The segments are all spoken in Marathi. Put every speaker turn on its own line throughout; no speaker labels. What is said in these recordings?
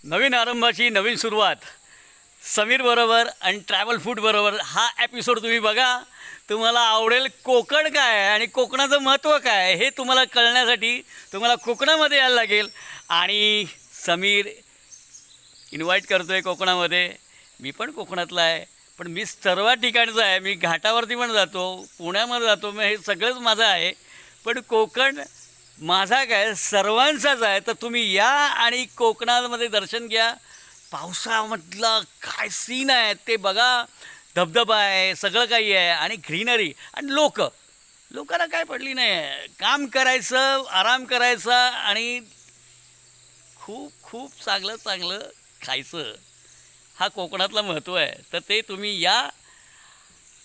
नवीन आरंभाची नवीन सुरुवात समीर बरोबर आणि ट्रॅव्हल फूड बरोबर हा एपिसोड तुम्ही बघा. तुम्हाला आवडेल. कोकण काय आहे आणि कोकणाचं महत्त्व काय आहे हे तुम्हाला कळण्यासाठी तुम्हाला कोकणामध्ये यायला लागेल. आणि समीर इन्व्हाइट करतो आहे कोकणामध्ये. मी पण कोकणातला आहे, पण मी सर्व ठिकाणचा आहे. मी घाटावरती पण जातो, पुण्यामध्ये जातो, मग हे सगळंच माझं आहे. पण कोकण माझा काय सर्वांचाच आहे. तर तुम्ही या आणि कोकणामध्ये दर्शन घ्या. पावसामधला काय सीन आहे ते बघा. धबधबा आहे, सगळं काही आहे आणि ग्रीनरी आणि लोकांना काय पडली नाही आहे. काम करायचं, आराम करायचा आणि खूप खूप चांगलं चांगलं खायचं. हा कोकणातला महत्त्व आहे. तर ते तुम्ही या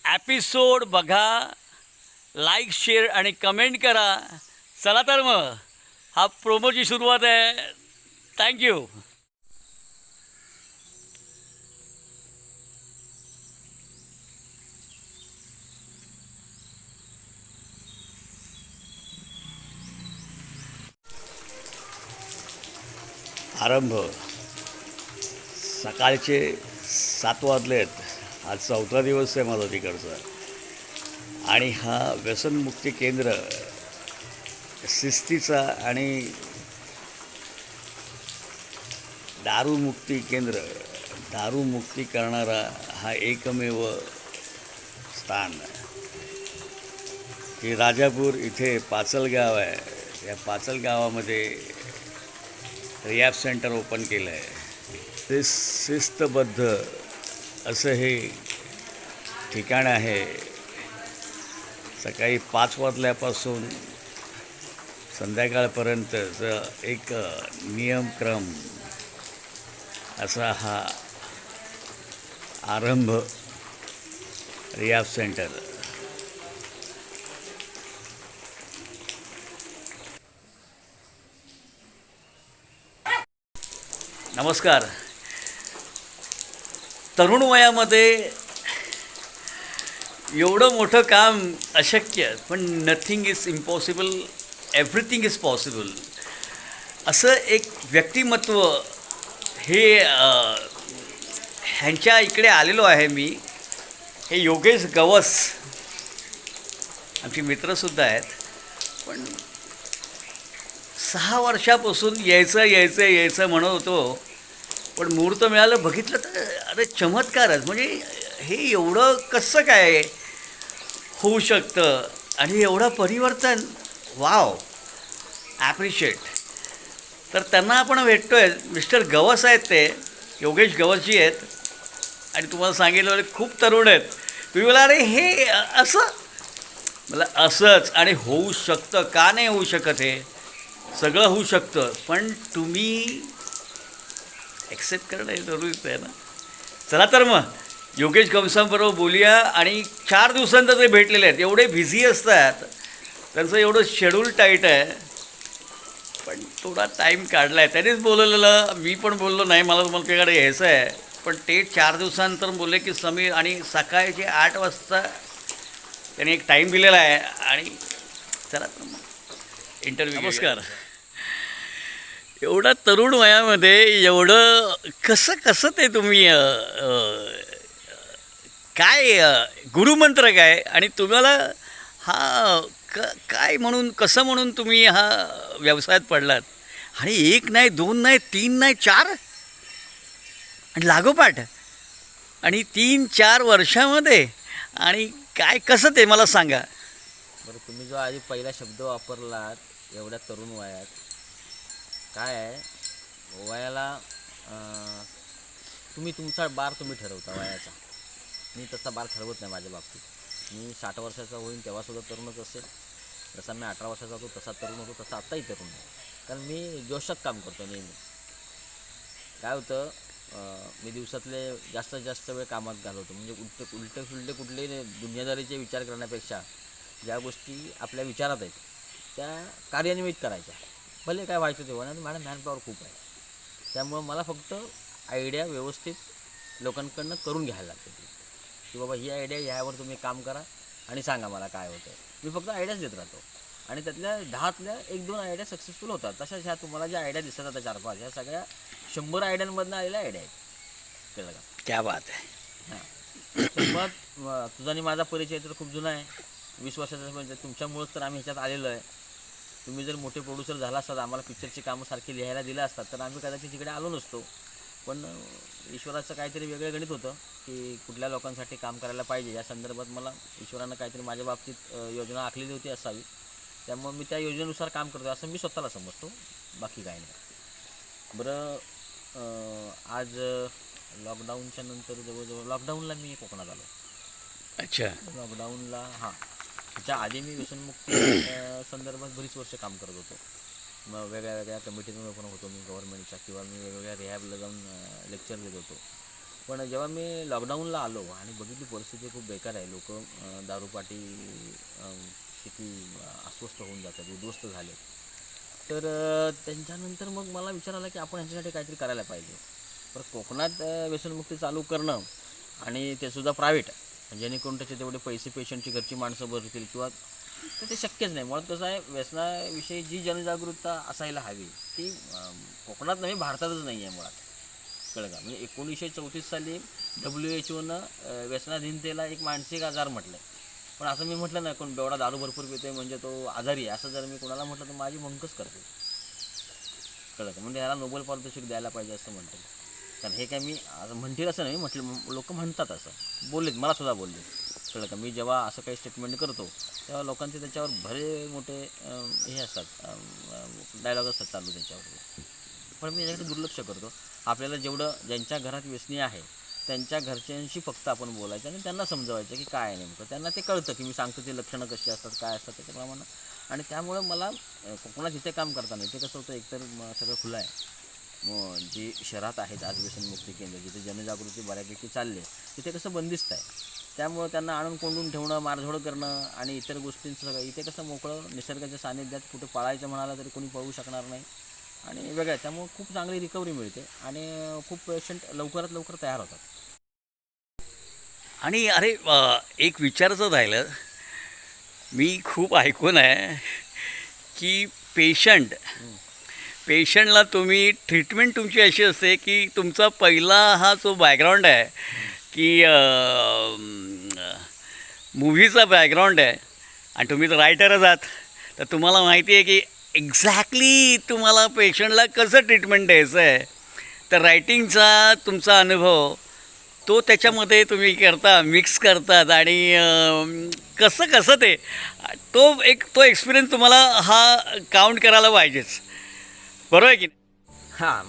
एपिसोड बघा, लाईक शेअर आणि कमेंट करा. चला तर मग हा प्रोमोची सुरुवात आहे. थँक्यू. आरंभ. सकाळचे 7 वाजले आहेत. आज 4था दिवस आहे माझा तिकडचा. आणि हा व्यसनमुक्ती केंद्र, शिस्तीचा आणि दारूमुक्ती केंद्र, दारूमुक्ती करणारा हा एकमेव स्थान. की राजापूर इथे पाचलगाव आहे. या पाचलगावामध्ये रिहॅब सेंटर ओपन केलं आहे. ते शिस्तबद्ध असं हे ठिकाण आहे. सकाळी 5 वाजल्यापासून संध्याकाळपर्यंतचं एक नियमक्रम असा हा आरंभ रिहॅब सेंटर. नमस्कार. तरुण वयामध्ये एवढं मोठं काम अशक्य, पण nothing is impossible, everything is possible असं एक व्यक्तिमत्व हे ह्यांच्या इकडे आलेलो आहे मी. हे योगेश गवस आमचे मित्रसुद्धा आहेत. पण 6 वर्षापासून यायचं म्हणत होतो. पण मुहूर्त मिळालं, बघितलं तर अरे चमत्कारच. म्हणजे हे एवढं कसं काय होऊ शकतं आणि एवढं परिवर्तन. Wow, appreciate. तर त्यांना आपण भेटतो आहे. मिस्टर गवस आहेत, ते योगेश गवसजी आहेत. आणि तुम्हाला सांगितलं खूप तरुण आहेत. तुम्ही बोला अरे हे असं, मला असंच आणि होऊ शकतं. का नाही होऊ शकत? हे सगळं होऊ शकतं, पण तुम्ही ॲक्सेप्ट करणं हे जरुरीच आहे ना. चला तर मग योगेश गवसांबरोबर बोलूया. आणि 4 दिवसांत ते भेटलेले आहेत. एवढे बिझी असतात, त्यांचं एवढं शेड्यूल टाईट आहे, पण थोडा टाईम काढला आहे. त्यांनीच बोलवलेलं, मी पण बोललो नाही मला तुमच्याकडे यायचं आहे. पण ते 4 दिवसांतर बोलले की समीर, आणि सकाळचे 8 वाजता त्यांनी एक टाईम दिलेला आहे. आणि चला तर मग इंटरव्ह्यू. नमस्कार. एवढा तरुण वयामध्ये एवढं कसं ते तुम्ही काय गुरुमंत्र काय, आणि तुम्हाला हा काय म्हणून, कसं म्हणून तुम्ही हा व्यवसायात पडलात? आणि 1 नाही, 2 नाही, 3 नाही, 4 आणि लागोपाठ, आणि 3-4 वर्षामध्ये. आणि काय कसं ते मला सांगा
बरं. तुम्ही जो आधी पहिला शब्द वापरलात एवढ्या तरुण वयात, काय आहे वयाला तुम्ही तुमचा बार तुम्ही ठरवता वयाचा. मी तसा बार ठरवत नाही माझ्या बाबतीत. मी 60 वर्षाचा होईन तेव्हासुद्धा तरुणच असेल. जसा मी 18 वर्षाचा होतो तसा तरुण होतो, तसा आत्ताही तरुण आहे. कारण मी जोशात काम करतो नेहमी. काय होतं, मी दिवसातले जास्तीत जास्त वेळ कामात घालवतो. म्हणजे उलटे कुठले दुनियादारीचे विचार करण्यापेक्षा ज्या गोष्टी आपल्या विचारात आहेत त्या कार्यान्वित करायच्या. भले काय व्हायचं तेव्हा. आणि मॅडम मॅनपॉवर खूप आहे, त्यामुळं मला फक्त आयडिया व्यवस्थित लोकांकडनं करून घ्यायला लागते की बाबा ही आयडिया, ह्यावर तुम्ही काम करा आणि सांगा मला काय होतं. मी फक्त आयडियाच देत राहतो. आणि त्यातल्या 10तल्या 1-2 आयडिया सक्सेसफुल होतात. तशाच ह्या तुम्हाला ज्या आयडिया दिसतात आता 4-5, ह्या सगळ्या 100 आयडियांमधनं आलेल्या आयडिया आहेत, कळलं का?
क्या बात आहे.
हां, तर मग तुझा आणि माझा परिचय तर खूप जुना आहे, 20 वर्षाचा. म्हणजे तुमच्यामुळंच तर आम्ही ह्याच्यात आलेलो आहे. तुम्ही जर मोठे प्रोड्युसर झाला असतात, आम्हाला पिक्चरची कामं सारखी लिहायला दिलं असतात, तर आम्ही कदाचित तिकडे आलो नसतो. पण ईश्वराचं काहीतरी वेगळं गणित होतं की कुठल्या लोकांसाठी काम करायला पाहिजे या संदर्भात मला ईश्वरानं काहीतरी माझ्या बाबतीत योजना आखलेली होती असावी. त्यामुळे मी त्या योजनेनुसार काम करतो असं मी स्वतःला समजतो, बाकी काही नाही. बरं, आज लॉकडाऊनच्या नंतर जवळजवळ लॉकडाऊनला मी कोकणात आलो.
अच्छा.
लॉकडाऊनला हां, त्याच्या आधी मी व्यसनमुक्ती संदर्भात बरीच वर्ष काम करत होतो. मग वेगळ्या वेगळ्या कमिटीमध्ये पण होतो मी गव्हर्नमेंटच्या, किंवा मी वेगवेगळ्या रिहॅबला जाऊन लेक्चर देत होतो. पण जेव्हा मी लॉकडाऊनला आलो आणि बघितली परिस्थिती खूप बेकार आहे, लोक दारूपाटी किती अस्वस्थ होऊन जातात, उद्ध्वस्त झाले. तर त्यांच्यानंतर मग मला विचार आला की आपण ह्याच्यासाठी काहीतरी करायला पाहिजे. पण कोकणात व्यसनमुक्ती चालू करणं, आणि ते सुद्धा प्रायव्हेट, जेणेकरून त्याचे तेवढे पैसे पेशंटची घरची माणसं भरतील किंवा, तर ते शक्यच नाही. मुळात कसं आहे, व्यसनाविषयी जी जनजागरूकता असायला हवी ती कोकणात नाही, भारतातच नाही आहे मुळात, कळलं का? म्हणजे 1934 साली WHO व्यसनाधीनतेला एक मानसिक आजार म्हटलं आहे. पण असं मी म्हटलं नाही, कोण बेवडा दारू भरपूर पितोय म्हणजे तो आजारी आहे, असं जर मी कोणाला म्हटलं तर माझी मंकच करते, कळलं का? म्हणजे ह्याला नोबेल पारितोषिक द्यायला पाहिजे असं म्हणते. कारण हे काय मी असं म्हणतील असं नाही म्हटलं, लोक म्हणतात असं, बोललेत, मला सुद्धा बोलले, कळलं का? मी जेव्हा असं काही स्टेटमेंट करतो तेव्हा लोकांचे त्याच्यावर भले मोठे हे असतात, डायलॉग असतात चालू त्याच्यावर. पण मी याच्याकडे दुर्लक्ष करतो. आपल्याला जेवढं, ज्यांच्या घरात व्यसनी आहे त्यांच्या घरच्यांशी फक्त आपण बोलायचं आणि त्यांना समजवायचं की काय आहे नेमकं. त्यांना ते कळतं की मी सांगतो ते लक्षणं कशी असतात, काय असतात त्याच्याप्रमाणे. आणि त्यामुळं मला कोकणात जिथे काम करताना इथे कसं होतं, एकतर सगळं खुलं आहे. मग जे शहरात आहेत आज व्यसनमुक्ती केंद्र, जिथे जनजागृती बऱ्यापैकी चालली आहे, तिथे कसं बंदिस्त आहे. त्यामुळं त्यांना आणून कोंडून ठेवणं, मारझोड करणं आणि इतर गोष्टींचं सगळं, इथे कसं मोकळं निसर्गाच्या सानिध्यात कुठे पळायचं म्हणाला तरी कोणी पळू शकणार नाही आणि वेगळं आहे. त्यामुळं खूप चांगली रिकव्हरी मिळते आणि खूप पेशंट लवकरात लवकर तयार होतात.
आणि अरे एक विचारायचं राहिलं, मी खूप ऐकून आहे की पेशंटला तुम्ही ट्रीटमेंट तुमची अशी असते की तुमचा पहिला हा जो बॅकग्राऊंड आहे की मूव्हीचा बॅकग्राऊंड आहे आणि तुम्ही तर रायटरच आहात, तर तुम्हाला माहिती आहे की एक्झॅक्टली तुम्हाला पेशंटला कसं ट्रीटमेंट द्यायचं आहे. तर रायटिंगचा तुमचा अनुभव तो त्याच्यामध्ये तुम्ही करता, मिक्स करतात आणि कसं कसं ते तो एक्सपिरियन्स तुम्हाला हा काउंट करायला पाहिजेच, बरोबर आहे की नाही?
हां,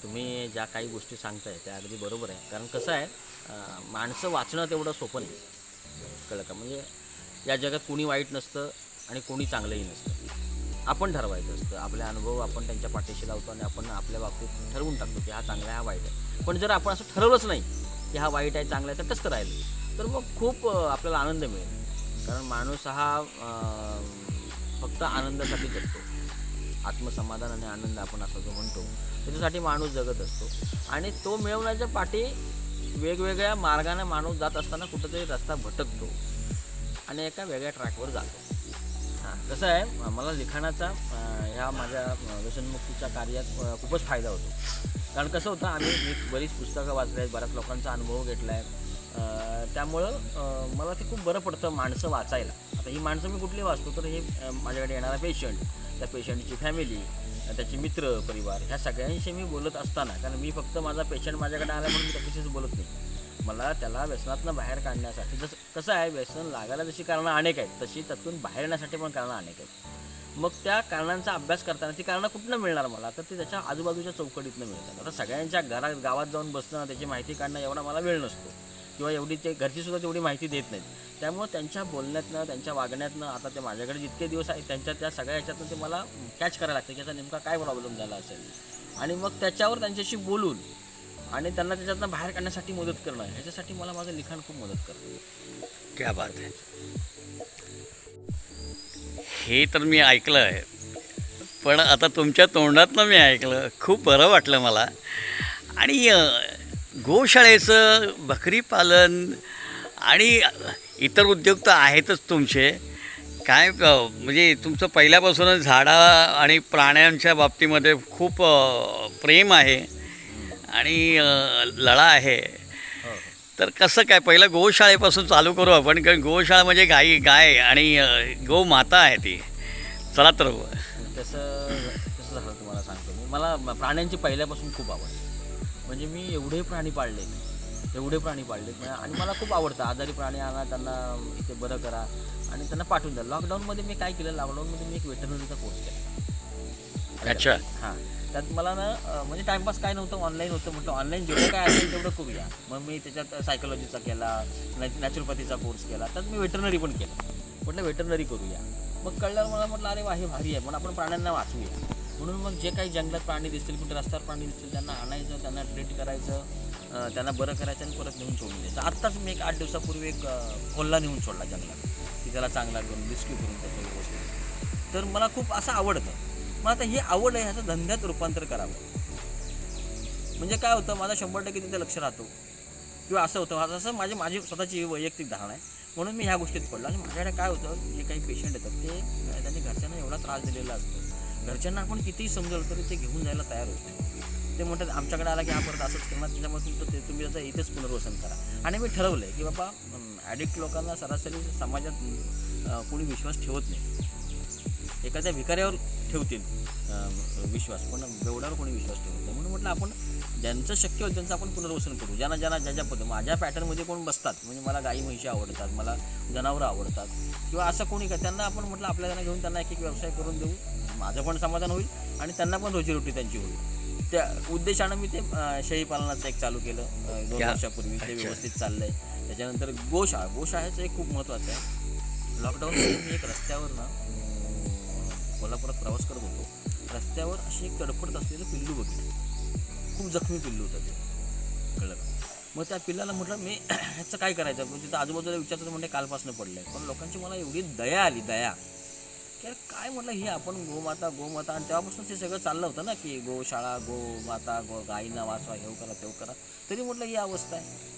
तुम्ही ज्या काही गोष्टी सांगताय त्या अगदी बरोबर आहे. कारण कसं आहे, माणसं वाचणं तेवढं सोपं नाही, कळलं का? म्हणजे या जगात कोणी वाईट नसतं आणि कोणी चांगलंही नसतं. आपण ठरवायचं असतं. आपले अनुभव आपण त्यांच्या पाठीशी लावतो आणि आपण आपल्या बाबतीत ठरवून टाकतो की हा चांगला आहे, हा वाईट आहे. पण जर आपण असं ठरवलंच नाही की हा वाईट आहे, चांगला आहे, तर कसं राहिलं, तर मग खूप आपल्याला आनंद मिळेल. कारण माणूस हा फक्त आनंदासाठी जगतो. आत्मसमाधान आणि आनंद आपण असं जो म्हणतो, त्याच्यासाठी माणूस जगत असतो. आणि तो मिळवण्याच्या पाठी वेगवेगळ्या मार्गाने माणूस जात असताना कुठंतरी रस्ता भटकतो आणि एका वेगळ्या ट्रॅकवर जातो. हां, कसं आहे, मला लिखाणाचा ह्या माझ्या व्यसनमुक्तीच्या कार्यात खूपच फायदा होतो. कारण कसं होतं, मी बरीच पुस्तकं वाचली आहेत, बऱ्याच लोकांचा अनुभव घेतला आहे. त्यामुळं मला ते खूप बरं पडतं माणसं वाचायला. आता ही माणसं मी कुठली वाचतो, तर हे माझ्याकडे येणारा पेशंट, त्या पेशंटची फॅमिली, त्याचे मित्र परिवार, ह्या सगळ्यांशी मी बोलत असताना, कारण मी फक्त माझा पेशंट माझ्याकडे आला म्हणून मी त्याच्याशीच बोलत नाही. मला त्याला व्यसनातनं बाहेर काढण्यासाठी, जसं कसं आहे, व्यसन लागायला जशी कारणं अनेक आहेत, तशी त्यातून बाहेर येण्यासाठी पण कारणं अनेक आहेत. मग त्या कारणांचा अभ्यास करताना ती कारणं कुठनं मिळणार मला, तर ते त्याच्या आजूबाजूच्या चौकटीतनं मिळतात. आता सगळ्यांच्या गावात जाऊन बसणं, त्याची माहिती काढणं एवढा मला वेळ नसतो, किंवा एवढी ते घरचीसुद्धा तेवढी माहिती देत नाहीत. त्यामुळं त्यांच्या बोलण्यातनं, त्यांच्या वागण्यातनं, आता ते माझ्याकडे जितके दिवस आहेत त्यांच्या त्या सगळ्या ह्याच्यातून ते मला कॅच करायला लागतं की याचा नेमका काय प्रॉब्लेम झाला असेल, आणि मग त्याच्यावर त्यांच्याशी बोलून आणि त्यांना त्याच्यातनं बाहेर काढण्यासाठी मदत करणं, ह्याच्यासाठी मला माझं लिखाण खूप मदत करतं.
क्या बात आहे. हे तर मी ऐकलं आहे, पण आता तुमच्या तोंडातनं मी ऐकलं, खूप बरं वाटलं मला. आणि गोशाळेचं, बकरी पालन आणि इतर उद्योग तर आहेतच तुमचे. काय म्हणजे तुमचं पहिल्यापासूनच झाडा आणि प्राण्यांच्या बाबतीमध्ये खूप प्रेम आहे. आणि लळा आहे.
हो हो.
तर कसं काय पहिलं गोशाळेपासून चालू करू आपण, कारण गोशाळा म्हणजे गाय आणि गोमाता आहे ती. चला तर
तसं कसं झालं तुम्हाला सांगतो मी. मला प्राण्यांची पहिल्यापासून खूप आवड. म्हणजे मी एवढे प्राणी पाळलेत आणि मला खूप आवडतं. आजारी प्राणी आणा, त्यांना इथे बरं करा आणि त्यांना पाठवून द्या. लॉकडाऊनमध्ये मी काय केलं, लॉकडाऊनमध्ये मी एक वेटरनरीचा कोर्स केला.
अच्छा.
हां, त्यात मला ना म्हणजे टाईमपास काय नव्हतं, ऑनलाईन होतं. म्हटलं ऑनलाईन जेवढं काय असेल तेवढं करूया. मग मी त्याच्यात सायकोलॉजीचा केला, नॅचरोपॅथीचा कोर्स केला, त्यात मी वेटरनरी पण केलं. म्हटलं वेटरनरी करूया. मग कळल्यावर मला म्हटलं अरे वा, हे भारी आहे, पण आपण प्राण्यांना वाचवूया. म्हणून मग जे काही जंगलात प्राणी दिसतील, कुठे रस्त्यावर प्राणी दिसतील, त्यांना आणायचं, त्यांना ट्रीट करायचं, त्यांना बरं करायचं आणि परत नेऊन सोडून द्यायचं. आत्ताच मी एक 8 दिवसापूर्वी एक कोल्हा नेऊन सोडला जंगलात, की त्याला चांगला करून रेस्क्यू करून त्याचं व्यवस्थित. तर मला खूप असं आवडतं. मग आता ही आवड आहे, ह्याचं धंद्यात रूपांतर करावं. म्हणजे काय होतं, माझा 100% तिथे लक्ष राहतो किंवा असं होतं. असं माझी स्वतःची वैयक्तिक धारणा आहे, म्हणून मी ह्या गोष्टीत पडलो. आणि माझ्याकडे काय होतं, जे काही पेशंट येतात ते त्यांनी घरच्यांना एवढा त्रास दिलेला असतो, घरच्यांना आपण कितीही समजवलं तरी ते घेऊन जायला तयार होते. ते म्हणतात आमच्याकडे आला की हा परत असंच करणार, त्याच्यामुळे तुम्ही त्याचं इथेच पुनर्वसन करा. आणि मी ठरवलं आहे की बाबा ॲडिक्ट लोकांना सरासरी समाजात कोणी विश्वास ठेवत नाही. एखाद्या भिकाऱ्यावर ठेवतील विश्वास, पण बेवड्यावर कोणी विश्वास ठेवत नाही. म्हणून म्हटलं आपण ज्यांचं शक्य होईल त्यांचं आपण पुनर्वसन करू. ज्या पद्धतीने माझ्या पॅटर्नमध्ये कोण बसतात, म्हणजे मला गाई म्हशी आवडतात, मला जनावरं आवडतात किंवा असं कोणी का, त्यांना आपण म्हटलं आपल्या त्यांना घेऊन त्यांना एक व्यवसाय करून देऊ. माझं पण समाधान होईल आणि त्यांना पण रोजीरोटी त्यांची होईल. त्या उद्देशानं मी ते शेळी पालनाचं एक चालू केलं 2 वर्षापूर्वी. ते व्यवस्थित चाललं आहे. त्याच्यानंतर गोशाळेचं एक खूप महत्त्वाचं आहे. लॉकडाऊनमध्ये मी एक रस्त्यावर ना कोल्हापुरात प्रवास करत होतो. रस्त्यावर अशी एक तडफडत असलेलं पिल्लू बघितलं. खूप जखमी पिल्लू होतं ते, कळलं. मग त्या पिल्लाला म्हटलं मी ह्याचं काय करायचं. मग तिथं आजूबाजूला विचारतं म्हणजे कालपासून पडलं आहे. पण लोकांची मला एवढी दया आली, की काय म्हटलं हे आपण गोमाता. आणि तेव्हापासून ते सगळं चाललं होतं ना, की गोशाळा, गोमाता, गाईंना वाचवा, हे करा ते करा. तरी म्हटलं ही अवस्था आहे.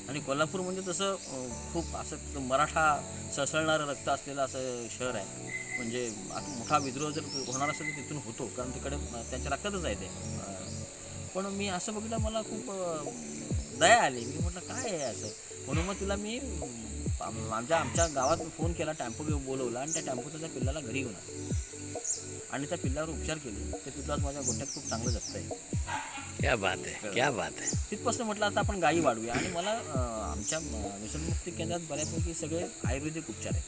आणि कोल्हापूर म्हणजे तसं खूप असं मराठा सळसळणारं रक्त असलेलं असं शहर आहे. म्हणजे आता मोठा विद्रोह जर होणार असेल तर तिथून होतो, कारण तिकडे त्यांच्या रक्तातच आहे ते. पण मी असं बघितलं, मला खूप दया आली. मी म्हटलं काय आहे असं. म्हणून मग तिला मी आमच्या गावात फोन केला, टेम्पो बोलवला आणि त्या टेम्पोचा त्या पिल्लाला घरी घेऊन आला आणि त्या पिल्लावर उपचार केले. ते पिल्लू आज माझ्या गोठ्यात खूप चांगलं जगतं आहे.
क्या बात आहे.
तिथपासून म्हटलं आता आपण गायी वाढूया. आणि मला आमच्या व्यसनमुक्ती केंद्रात बऱ्यापैकी सगळे आयुर्वेदिक उपचार आहेत.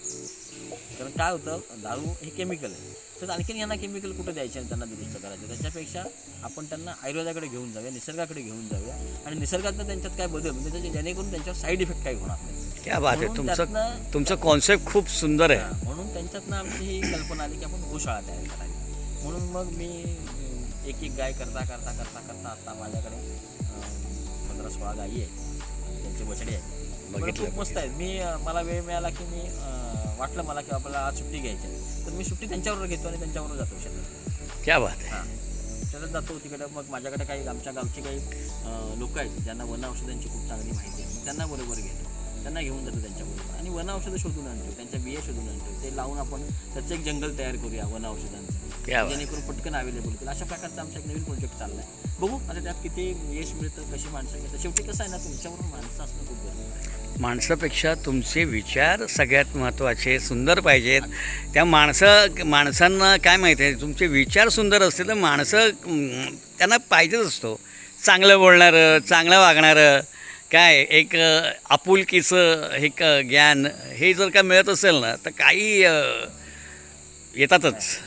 कारण काय होतं, दारू हे केमिकल आहे, तर आणखीन यांना केमिकल कुठं द्यायचे आणि त्यांना दुरुस्त करायचं. त्याच्यापेक्षा आपण त्यांना आयुर्वेदाकडे घेऊन जाऊया, निसर्गाकडे घेऊन जाऊया. आणि निसर्गातनं त्यांच्यात काय बदल म्हणजे जेणेकरून त्यांच्यावर साईड इफेक्ट काही होणार नाही.
क्या बात आहे. तुमचं कॉन्सेप्ट खूप सुंदर आहे.
म्हणून त्यांच्यातनं आमची ही कल्पना आली की आपण गोशाळा तयार करावी. म्हणून मग मी एक गाय करता आता माझ्याकडे 15-16 गायी आहेत, त्यांचे बछडे आहेत. खूप मस्त आहेत. मला वेळ मिळाला की मी वाटलं मला की आपल्याला आज सुट्टी घ्यायची, तर मी सुट्टी त्यांच्याबरोबर घेतो आणि त्यांच्याबरोबर जातो शेतात.
क्या बात आहे.
हां, शेतात जातो तिकडे. मग माझ्याकडे काही आमच्या गावची काही लोक आहेत ज्यांना वन औषधांची खूप चांगली माहिती आहे. त्यांना बरोबर घेतो, त्यांना घेऊन जातो त्यांच्याबरोबर आणि वन औषधं शोधून आणतो, त्यांच्या बिया शोधून आणतो. ते लावून आपण त्याचं एक जंगल तयार करूया वन औषधांचं, जेणेकरून पटकन अवेलेबल होतील. अशा प्रकारचा आमचा एक नवीन प्रोजेक्ट चालला आहे. बघू आता त्यात किती यश मिळतं, कशी माणसं घेतात. शेवटी कसं आहे ना, तुमच्याबरोबर माणसं असणं खूप गरजेचं आहे.
माणसापेक्षा तुमचे विचार सगळ्यात महत्त्वाचे, सुंदर पाहिजेत. त्या माणसांना काय माहिती आहे, तुमचे विचार सुंदर असतील तर माणसं त्यांना पाहिजेच असतो. चांगलं बोलणारं, चांगलं वागणारं, काय एक आपुलकीचं एक ज्ञान हे जर का मिळत असेल ना, तर काही येतातच.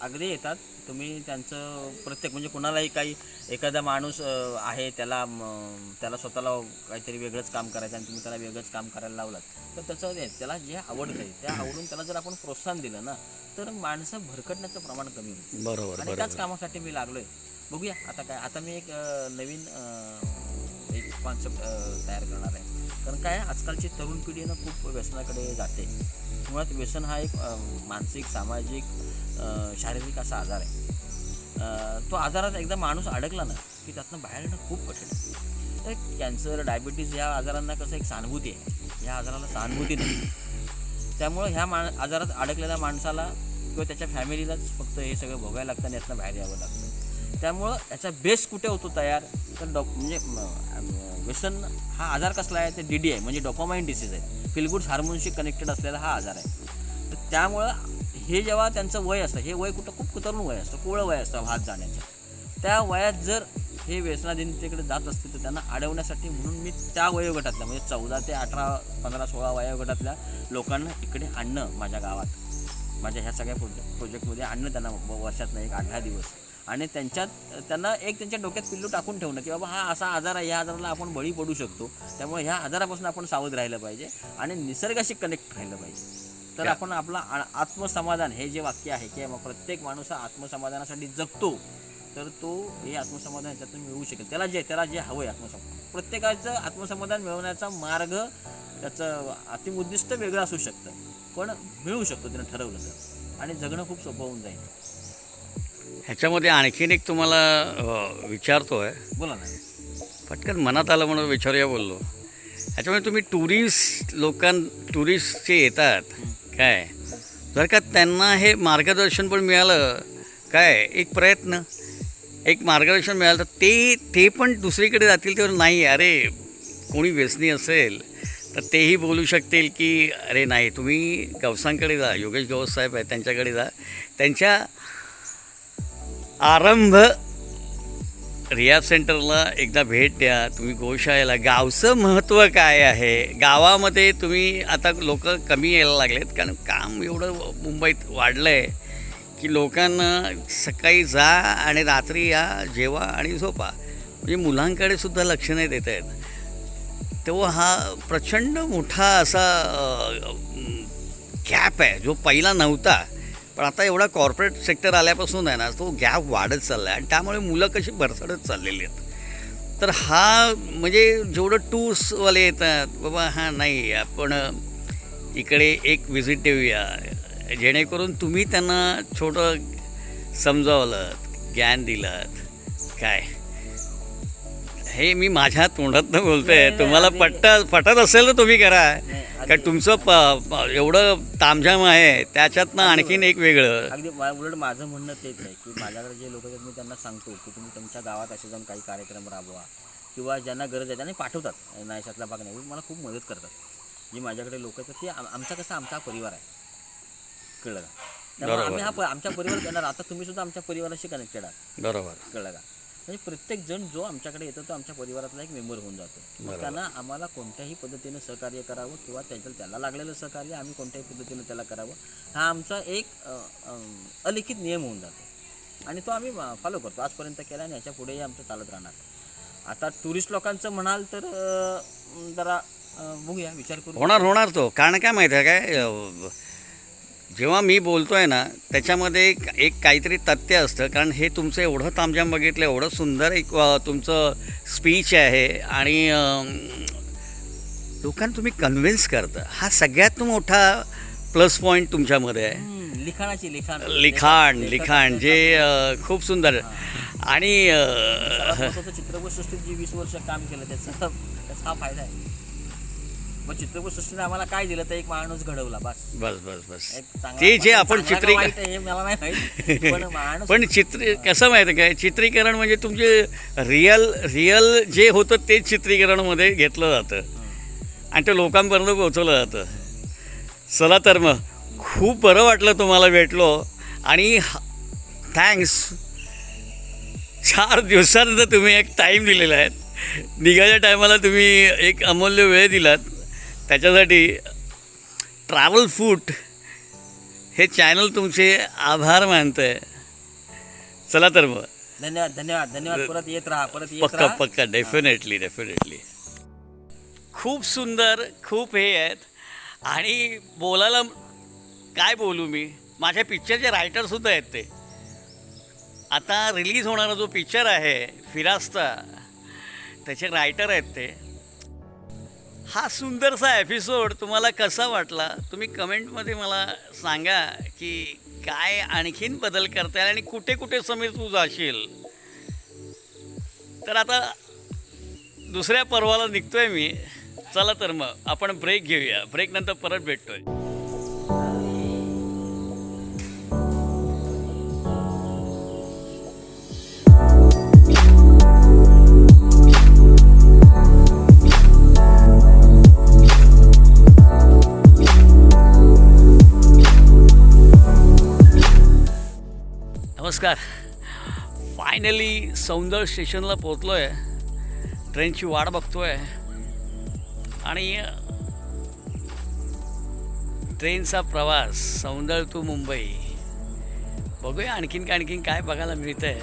अगदी येतात. तुम्ही त्यांचं प्रत्येक म्हणजे कुणालाही काही एखादा माणूस आहे, त्याला स्वतःला काहीतरी वेगळंच काम करायचं आणि तुम्ही त्याला वेगळंच काम करायला लावलात, तर त्याला जे आवडतं आहे त्या आवडून त्याला जर आपण प्रोत्साहन दिलं ना, तर माणसं भरकटण्याचं प्रमाण कमी होईल.
बरोबर.
आणि त्याच कामासाठी मी लागलो आहे. बघूया आता मी एक नवीन एक कॉन्सेप्ट तयार करणार आहे. कारण काय आजकालची तरुण पिढी ना खूप व्यसनाकडे जाते. मुळात व्यसन हा एक मानसिक, सामाजिक, शारीरिक असा आजार आहे. तो आजारात एकदा माणूस अडकला ना की त्यातनं बाहेर येणं खूप कठीण आहे. तर कॅन्सर, डायबिटीज या आजारांना कसं एक सहानुभूती आहे, या आजाराला सहानुभूती नाही. त्यामुळं ह्या आजारात अडकलेल्या माणसाला किंवा त्याच्या फॅमिलीलाच फक्त हे सगळं भोगायला लागतं आणि यातनं बाहेर यावं लागतं. त्यामुळं याचा बेस कुठे होतो तयार तर म्हणजे व्यसन हा आजार कसला आहे ते DD आहे, म्हणजे डोपामाइन डिसीज आहे, फील गुड हार्मोनशी कनेक्टेड असलेला हा आजार आहे. तर त्यामुळं हे जेव्हा त्यांचं वय असतं, हे वय कुठं खूप तरुण वय असतं, कोवळं वय असतं हात जाण्याचं, त्या वयात जर हे व्यसनाधीनतेकडे जात असतील तर त्यांना अडवण्यासाठी म्हणून मी त्या वयोगटातल्या म्हणजे 14 ते 18, 15, 16 वयोगटातल्या लोकांना इकडे आणणं माझ्या गावात, माझ्या ह्या सगळ्या प्रोजेक्टमध्ये आणणं, त्यांना वर्षातनं 1-8 दिवस, आणि त्यांना त्यांच्या डोक्यात पिल्लू टाकून ठेवणं की बाबा हा असा आजार आहे, ह्या आजाराला आपण बळी पडू शकतो, त्यामुळे ह्या आजारापासून आपण सावध राहिलं पाहिजे आणि निसर्गाशी कनेक्ट राहिलं पाहिजे. तर आपण आपला आत्मसमाधान हे जे वाक्य आहे की मग प्रत्येक माणूस हा आत्मसमाधानासाठी जगतो, तर तो हे आत्मसमाधान याच्यातून मिळवू शकेल. त्याला जे हवं आहे आत्मसमाधान, प्रत्येकाचं आत्मसमाधान मिळवण्याचा मार्ग त्याचं अतिउद्दिष्ट वेगळं असू शकतं, पण मिळू शकतो त्यानं ठरवलं तर, आणि जगणं खूप सोपं होऊन जाईल.
ह्याच्यामध्ये आणखीन एक तुम्हाला विचारतो आहे,
बोला ना.
पटकन मनात आलं म्हणून विचारूया बोललो. ह्याच्यामुळे तुम्ही टुरिस्ट जे येतात काय, जर का त्यांना हे मार्गदर्शन पण मिळालं काय, एक मार्गदर्शन मिळालं तर ते पण दुसरीकडे जातील, तर नाही अरे कोणी व्यसनी असेल तर तेही बोलू शकतील की अरे नाही तुम्ही गवसांकडे जा, योगेश गवस साहेब आहेत त्यांच्याकडे जा, त्यांच्या आरंभ रियाज सेंटरला एकदा भेट द्या, तुम्ही गोशाळेला. गावचं महत्त्व काय आहे, गावामध्ये तुम्ही आता लोक कमी यायला लागलेत, कारण काम एवढं मुंबईत वाढलं आहे की लोकांना सकाळी जा आणि रात्री या, जेवा आणि झोपा, म्हणजे मुलांकडे सुद्धा लक्ष नाही देता येत. तेव्हा हा प्रचंड मोठा असा गॅप आहे जो पहिला नव्हता, पण आता एवढा कॉर्पोरेट सेक्टर आल्यापासून आहे ना तो गॅप वाढत चालला आहे, आणि त्यामुळे मुलं कशी भरसडत चाललेली आहेत. तर हा म्हणजे जेवढं टूर्सवाले येतात बाबा हां नाही आपण इकडे एक व्हिजिट देऊया, जेणेकरून तुम्ही त्यांना छोटं समजावलं, ज्ञान दिलं काय, हे मी माझ्या तोंडातनं बोलतोय. तुम्हाला पटत असेल तर तुम्ही करा, कारण तुमचं एवढं तामझाम आहे त्याच्यातनं आणखीन एक वेगळं.
अगदी उलट माझं म्हणणं तेच आहे की माझ्याकडे जे लोक आहेत मी त्यांना सांगतो की तुम्ही तुमच्या गावात असे जाऊन काही कार्यक्रम राबवा, किंवा ज्यांना गरज आहे त्यांनी पाठवतात नाहीशातला भाग नाही, मला खूप मदत करतात. जी माझ्याकडे लोक आहेत ते आमचा परिवार आहे, कळलं का? त्यामुळे आम्ही आमच्या परिवारात येणार. आता तुम्ही सुद्धा आमच्या परिवाराशी कनेक्टेड आहात,
बरोबर,
कळलं का? म्हणजे प्रत्येक जण जो आमच्याकडे येतो तो आमच्या परिवारातला एक मेंबर होऊन जातो. त्यांना आम्हाला कोणत्याही पद्धतीनं सहकार्य करावं, किंवा त्याला लागलेलं सहकार्य आम्ही कोणत्याही पद्धतीनं त्याला करावं, हा आमचा एक अलिखित नियम होऊन जातो, आणि तो आम्ही फॉलो करतो, आजपर्यंत केला, आणि याच्या पुढेही आमचं चालत राहणार. आता टुरिस्ट लोकांचं म्हणाल तर जरा बघूया, विचार करू.
होणार तो. कारण काय माहिती आहे काय, जेव्हा मी बोलतो आहे ना त्याच्यामध्ये एक काहीतरी तथ्य असतं, कारण हे तुमचं एवढं तामझाम बघितलं, एवढं सुंदर एक तुमचं स्पीच आहे, आणि लोकांना तुम्ही कन्व्हिन्स करता, हा सगळ्यात मोठा प्लस पॉईंट तुमच्यामध्ये आहे. लिखाण जे खूप सुंदर. आणि
चित्रपटसृष्टीत जे 20 वर्ष काम केलं त्याचा हा फायदा आहे. मग चित्रपटसृष्टीने आम्हाला काय दिलं तर एक माणूस घडवला, बस.
ते जे आपण
मला नाही माहिती,
पण कसं माहिती आहे काय, चित्रीकरण म्हणजे तुमचे रिअल जे होतं तेच चित्रीकरणामध्ये घेतलं जातं आणि ते लोकांपर्यंत पोहोचवलं जातं. चला तर मग खूप बरं वाटलं तुम्हाला भेटलो, आणि थँक्स 4 दिवसानंतर तुम्ही एक टाईम दिलेला आहे, निघायच्या टायमाला तुम्ही एक अमूल्य वेळ दिलात, त्याच्यासाठी ट्रॅव्हल फूड हे चॅनल तुमचे आभार मानतं आहे. चला तर मग
धन्यवाद. परत येत राहा.
पक्का डेफिनेटली. खूप सुंदर, खूप हे आहेत, आणि बोलायला काय बोलू मी, माझ्या पिक्चरचे रायटरसुद्धा आहेत. ते आता रिलीज होणारा जो पिक्चर आहे फिरास्ता, त्याचे रायटर आहेत ते. हा सुंदरसा एपिसोड तुम्हाला कसा वाटला तुम्ही कमेंटमध्ये मला सांगा, की काय आणखीन बदल करता येईल आणि कुठे कुठे समीर तू जाशील. तर आता दुसऱ्या पर्वाला निघतोय मी. चला तर मग आपण ब्रेक घेऊया, ब्रेकनंतर परत भेटतोय. नमस्कार. फायनली सौंदळ स्टेशनला पोचलो आहे. ट्रेनची वाट बघतो आहे आणि ट्रेनचा प्रवास सौंदळ टू मुंबई. बघूया आणखीन काय बघायला मिळतं आहे.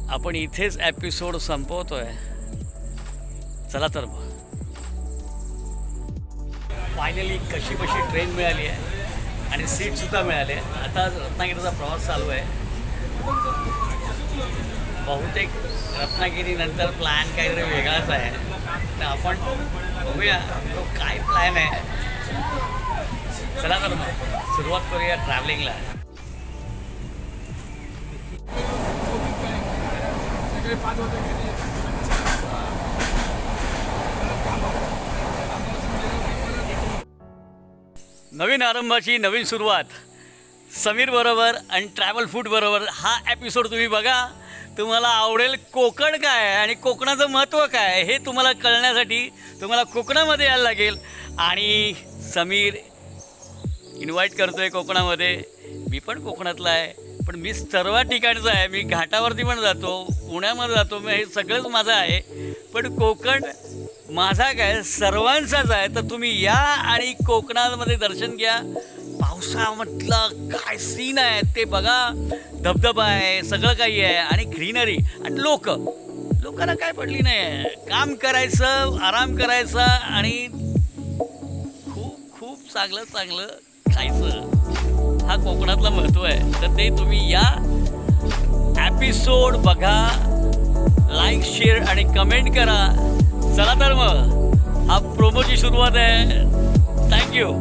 आपण इथेच एपिसोड संपवतो आहे. चला तर मग. फायनली कशी ट्रेन मिळाली आहे आणि सीटसुद्धा मिळाले. आता रत्नागिरीचा प्रवास चालू आहे. बहुतेक रत्नागिरीनंतर प्लॅन काहीतरी वेगळाच आहे. तर आपण बघूया तो काय प्लॅन आहे. चला तर मग सुरुवात करूया ट्रॅव्हलिंगला. नवीन आरंभाची नवीन सुरुवात समीर बरोबर आणि ट्रॅव्हल फूड बरोबर. हा एपिसोड तुम्ही बघा. तुम्हाला आवडेल. कोकण काय आहे आणि कोकणाचं महत्त्व काय आहे हे तुम्हाला कळण्यासाठी तुम्हाला कोकणामध्ये यायला लागेल. आणि समीर इन्व्हाइट करतो आहे कोकणामध्ये. मी पण कोकणातला आहे, पण मी सर्व ठिकाणचं आहे. मी घाटावरती पण जातो, पुण्यामध्ये जातो. मी हे सगळंच माझं आहे. पण कोकण माझा काय सर्वांचाच आहे. तर तुम्ही या आणि कोकणामध्ये दर्शन घ्या. पावसाळ्यामधलं काय सीन आहे ते बघा. धबधबा आहे, सगळं काही आहे आणि ग्रीनरी आणि लोकांना काय पडली नाही आहे. काम करायचं, आराम करायचा आणि खूप चांगलं खायचं. हा कोकणातलं महत्त्व आहे. तर ते तुम्ही या एपिसोड बघा, लाईक, शेअर आणि कमेंट करा. चला तर मग हा प्रोमोची सुरुवात आहे. थँक्यू.